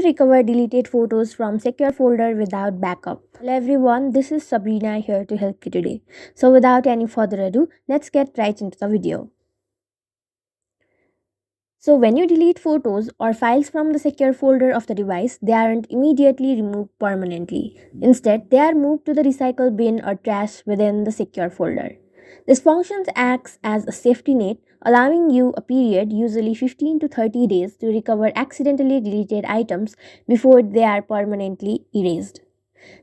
to recover deleted photos from secure folder without backup. Hello everyone, this is Sabrina here to help you today. So without any further ado, let's get right into the video. So when you delete photos or files from the secure folder of the device, they aren't immediately removed permanently. Instead, they are moved to the recycle bin or trash within the secure folder. This function acts as a safety net, allowing you a period, usually 15 to 30 days, to recover accidentally deleted items before they are permanently erased.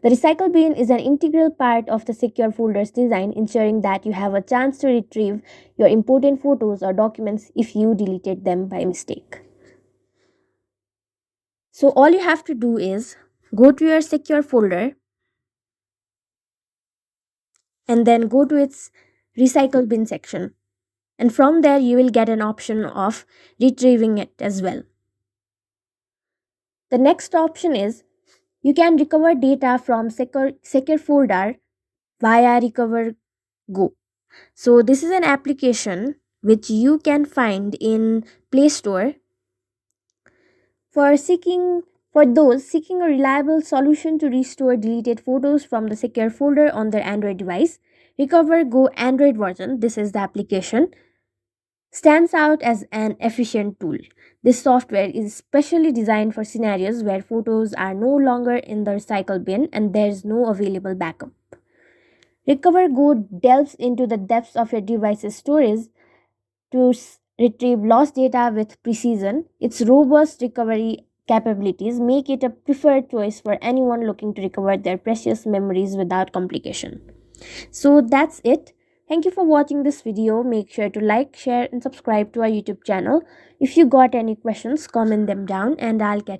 The recycle bin is an integral part of the secure folders design, ensuring that you have a chance to retrieve your important photos or documents if you deleted them by mistake. So, all you have to do is go to your secure folder and then go to its recycle bin section. And from there, you will get an option of retrieving it as well. The next option is you can recover data from secure folder via Recover Go. So this is an application which you can find in Play Store for those seeking a reliable solution to restore deleted photos from the secure folder on their Android device. Recover Go Android version, this is the application, stands out as an efficient tool. This software is specially designed for scenarios where photos are no longer in the recycle bin and there is no available backup. Recover Go delves into the depths of your device's storage to retrieve lost data with precision. Its robust recovery capabilities make it a preferred choice for anyone looking to recover their precious memories without complication. So that's it. Thank you for watching this video. Make sure to like, share, and subscribe to our YouTube channel. If you got any questions, comment them down and I'll catch